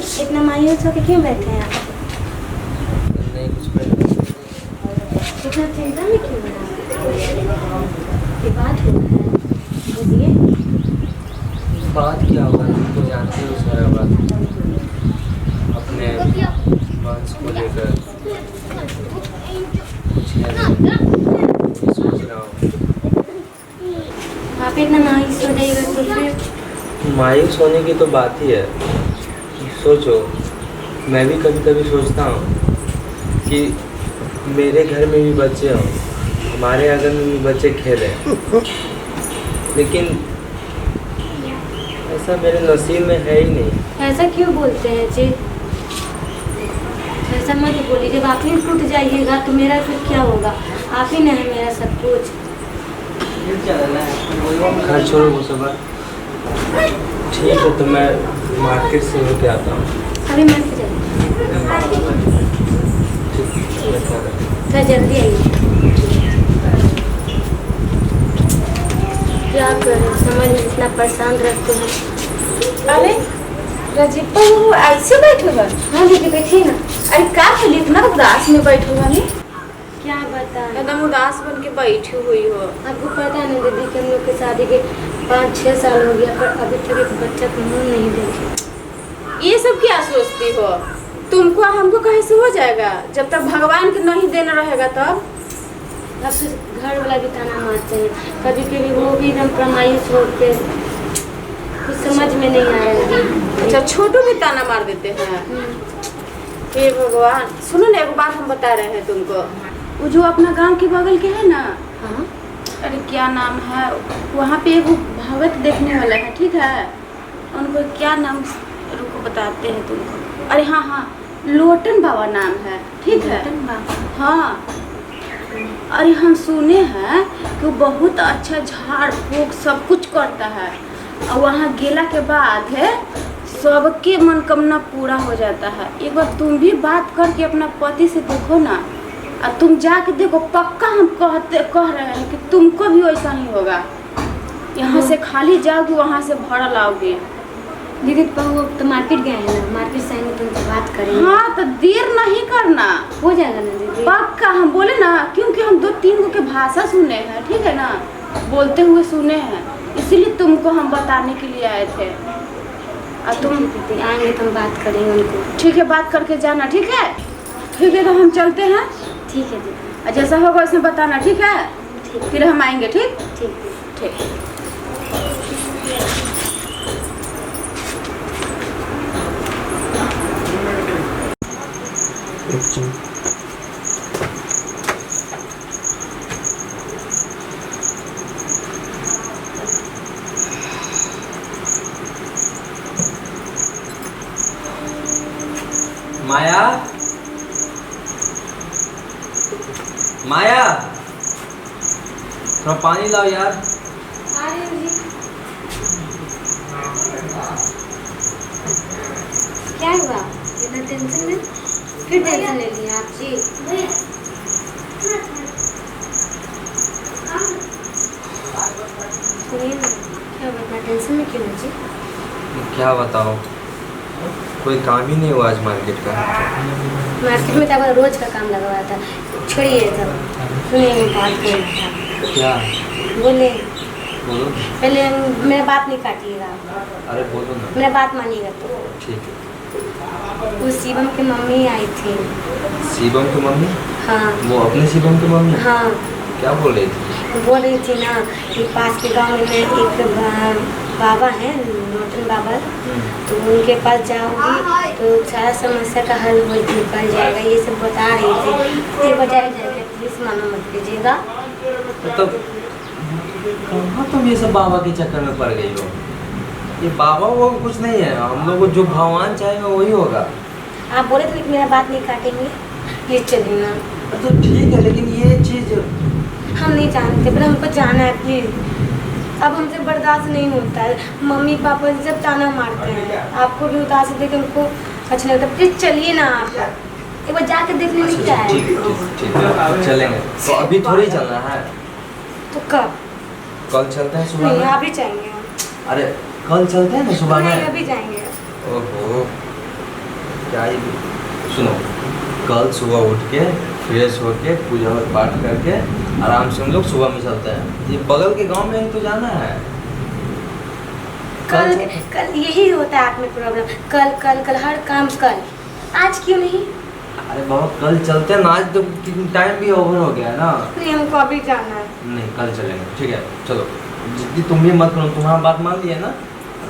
इतना मायूस होकर क्यों बैठे हैं आप? नहीं कुछ इतना चिंता में क्यों है? ये बात हुआ है, बोलिए। बात क्या होगा, तुम तो जानते हो सारा बात अपने वंश को लेकर। कुछ है नहीं, सोच रहा हूँ। आप इतना मायूस हो जाएगा तो फिर? मायूस होने की तो बात ही है। सोचो, मैं भी कभी कभी सोचता हूँ कि मेरे घर में भी बच्चे हों, हमारे आंगन में भी बच्चे खेलें, लेकिन ऐसा मेरे नसीब में है ही नहीं। ऐसा क्यों बोलते हैं जी? ऐसा मत बोलिए। जब आप ही टूट जाइएगा तो मेरा फिर क्या होगा? आप ही नहीं मेरा सब कुछ। घर छोड़ो वो सब बात। ठीक है, तो मैं मार्केट से होके आता हूँ। अभी मैं तो जल्दी आइए। क्या करें, समझ में इतना परेशान रखते हैं। अरे रजीपा वो ऐसे बैठे हुआ? हाँ दीदी बैठिए ना। अरे क्या चलिए इतना उदास में बैठे हुआ नहीं? क्या बताएं, एकदम उदास बन के बैठी हुई हो। आपको पता है ना दीदी कि हम लोग की शादी के 5-6 साल हो गया, पर अभी तक एक बच्चा का मुँह नहीं देखे। ये सब क्या सोचती हो? तुमको हमको कहीं से हो जाएगा? जब तक भगवान के नहीं देना रहेगा तब। अब तो घर वाला भी ताना मारते हैं, कभी कभी वो भी एकदम मायूस होते, कुछ समझ में नहीं आ रहा है। अच्छा, छोटू भी ताना मार देते हैं? हे भगवान, सुनो ना, एक बात हम बता रहे हैं तुमको। वो जो अपना गांव के बगल के है ना, हाँ अरे क्या नाम है, वहाँ पे एक भगत देखने वाला है, ठीक है? उनको क्या नाम, रुको बताते हैं तुमको। अरे हाँ हाँ, लोटन बाबा नाम है, ठीक है? लोटन बाबा? हाँ। अरे हम सुने हैं कि वो बहुत अच्छा झाड़ फूक सब कुछ करता है, और वहाँ गेला के बाद है सबके मनोकामना पूरा हो जाता है। एक बार तुम भी बात करके अपना पति से देखो ना, और तुम जाके देखो, पक्का हम कह रहे हैं कि तुमको भी वैसा ही होगा। यहाँ से खाली जाओगे, वहाँ से भरा लाओगे। दीदी वो तो मार्केट गए हैं ना, मार्केट से आएंगे तो उनसे बात करेंगे। हाँ तो देर नहीं करना, हो जाएगा ना दीदी? पक्का हम बोले ना, क्योंकि हम 2-3 गो के भाषा सुने हैं, ठीक है ना, बोलते हुए सुने हैं, इसीलिए तुमको हम बताने के लिए आए थे। और तुम दीदी आएंगे तो हम बात करेंगे उनको। ठीक है, बात करके जाना, ठीक है? ठीक है, तो हम चलते हैं। ठीक है दीदी। और जैसा होगा उसमें बताना, ठीक है? ठीक। फिर हम आएंगे, ठीक? ठीक ठीक। माया, माया, थोड़ा पानी लाओ यार। क्या हुआ? इतना टेंशन में फिर टेंशन ले लिया आप जी? सुनिए ना, क्या हुआ, इतना टेंशन में क्यों है जी? क्या बताओ, कोई काम ही नहीं हुआ आज मार्केट का। मार्केट में तो आपका रोज का काम लगा हुआ था। छोड़िए सब, सुनिए मैं बात कर रहा था। क्या? बोले, बोलो। पहले मेरा बात नहीं काटिएगा, अरे बोलो ना। मेरा बात मानिएगा तो। ठीक है। वो शिवम की मम्मी आई थी। शिवम की मम्मी? हाँ। वो अपने शिवम की मम्मी? हाँ। क्या बोल रही थी? बोल रही थी ना कि पास के गांव में एक बाबा है, लोटन बाबा, तो उनके पास जाऊंगी तो सारा समस्या का हल हो निकल जाएगा, ये सब बता रही थी। फिर बजाय जाएगा, प्लीज मना मत कीजिएगा। मतलब कहाँ तुम ये सब बाबा के चक्कर में पड़ गई हो? ये बाबा वो कुछ नहीं है, हम लोग को जो भगवान चाहेगा वही होगा। आप बोले थे कि मेरा बात नहीं काटेंगे, ये चलिए ना। तो ठीक है, लेकिन ये चीज हम नहीं जानते, पर हमको जाना है प्लीज। अब हमसे बर्दाश्त नहीं होता है, मम्मी पापा जब ताना मारते हैं, आपको भी उदास देख के उनको अच्छा लगता है। प्लीज चलिए ना, आप एक बार जाके देखने में क्या है। ठीक है, चलेंगे। तो अभी थोड़ी चलना है। तो कब? कल चलते हैं सुबह नहीं, में। अभी जाएंगे। अरे कल चलते हैं ना सुबह नहीं, में। अभी जाएंगे। ओहो, क्या ही सुनो, कल सुबह उठ के फ्रेश होके पूजा पाठ करके आराम से हम लोग सुबह में चलते हैं। ये बगल के गांव में ही तो जाना है। कल कल यही होता है आत्मिक प्रॉब्लम, कल कल कल हर काम कल, आज क्यों नहीं? अरे बाबा कल चलते हैं ना, आज तो टाइम भी ओवर हो गया है ना। नहीं हमको अभी जाना है। नहीं कल चलेंगे, ठीक है चलो। जिद्दी तुम भी मत करो, तुम्हारा बात मान लिया ना,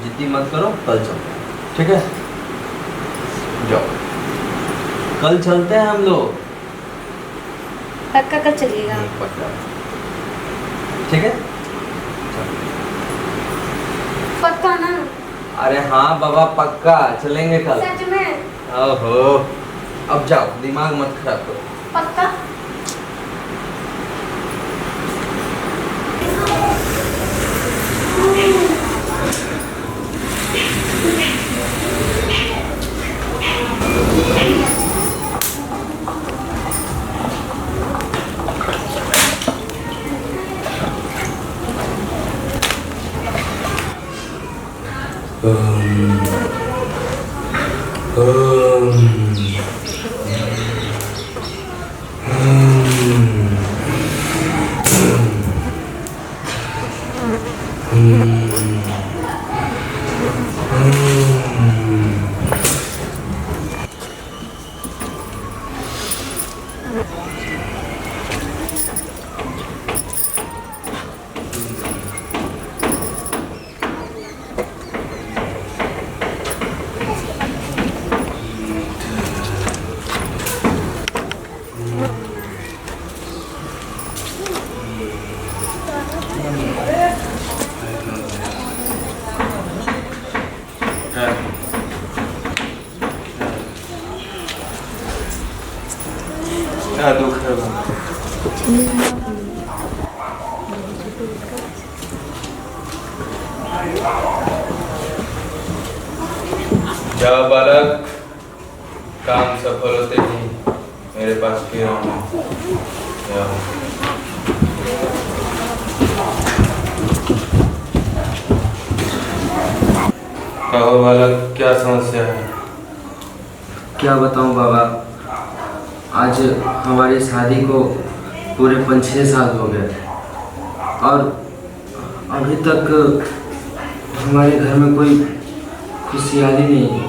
जिद्दी मत करो, कल चलते हैं, ठीक है? जाओ, कल चलते हैं हम लोग। पक्का कल चलिएगा? पक्का, ठीक है? पक्का ना? अरे हाँ बाबा पक्का चलेंगे कल। सच में? ओहो, अब जाओ, दिमाग मत खराब करो। पक्का? क्या दुख है बाबा? क्या बालक, काम सफल होते ही मेरे पास फिर आना। कहो बालक, क्या समस्या है? क्या बताऊं बाबा, आज हमारी शादी को पूरे 5-6 साल हो गए और अभी तक हमारे घर में कोई खुशहाली नहीं।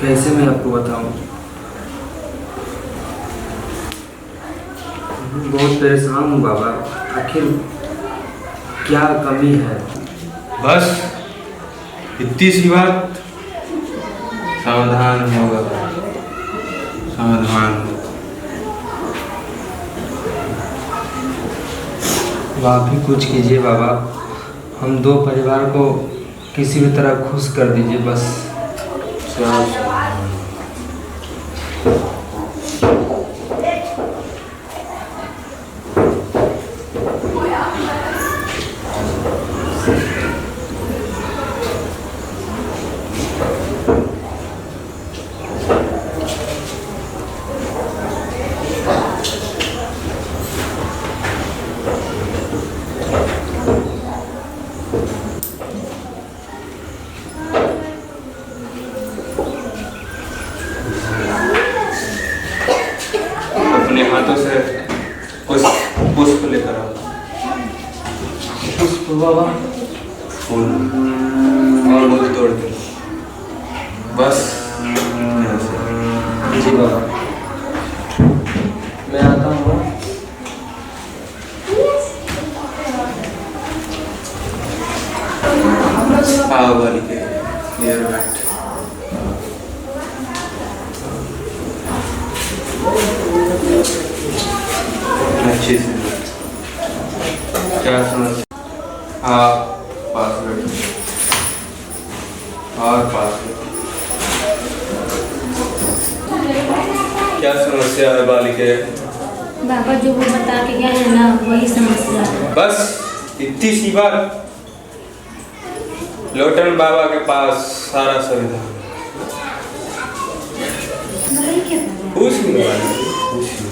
कैसे मैं आपको बताऊं, बहुत परेशान हूँ बाबा। आखिर क्या कमी है? बस इतनी सी बात, सावधान होगा, सावधान। आप ही कुछ कीजिए बाबा, हम दो परिवार को किसी भी तरह खुश कर दीजिए बस। अपने हाथों से पुष्प लेकर आओ। पुष्प बाबा? फूल और फूल तोड़ दो, बस। जी बाबा, मैं आता हूँ। आओ बालिके, ये बैठ। अच्छी से क्या समस्या? आप पास बैठो और पास बैठो। क्या समस्या है बालिके? बाबा जो वो बता के गया है ना, वही समस्या है। बस इतनी सी बात। लोटन बाबा के पास सारा सुविधा। पूछ नहीं बालिके, पूछ नहीं।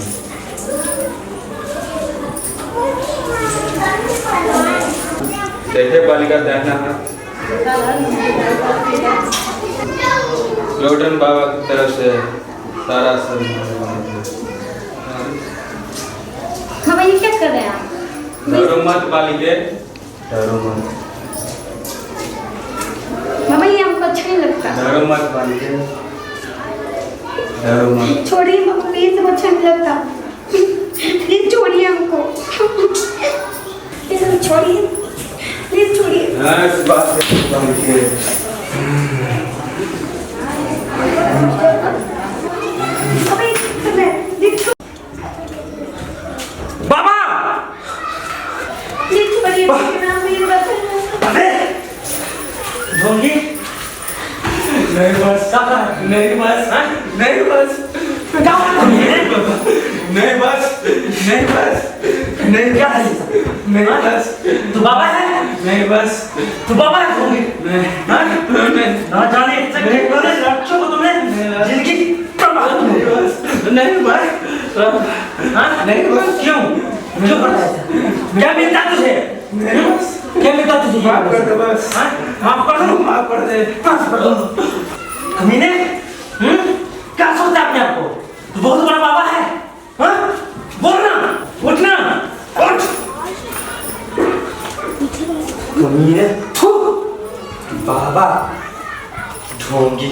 देखिए बालिका, दाहिना हाथ लोटन बाबा की तरफ से सारा सम्मान। हाँ भैया क्या कर रहे हैं आप? डरो मत बालिके, डरो मत, मामा ये हमको अच्छा नहीं लगता। डरो मत बालिके, डरो मत। छोड़िए मामा, ये सब अच्छा नहीं लगता। प्लीज छोड़िए हमको, ये सब छोड़िए, प्लीज छोड़िए। इस बात से बालिके। अबे सब है, प्लीज बाबा छोड़िए, ना मेरी बात अरे ढोंगी नहीं बस नहीं बस नहीं बस नहीं बस नहीं बस नहीं क्या है नहीं बस तू बाबा है नहीं बस तू बाबा है ढोंगी ना जाने नहीं बस बच्चों को तुमने जिंदगी बर्बाद नहीं बस नहीं बस नहीं बस क्यों क्यों करता है क्या मिलता तुझे क्या मिलता तुझे माफ कर दे बस माफ कर दो माफ कर दे कमीने क्या सोचता है अपने आप को तू बहुत बड़ा बाबा है बोलना उठना उठ कमीने बाबा ढोंगी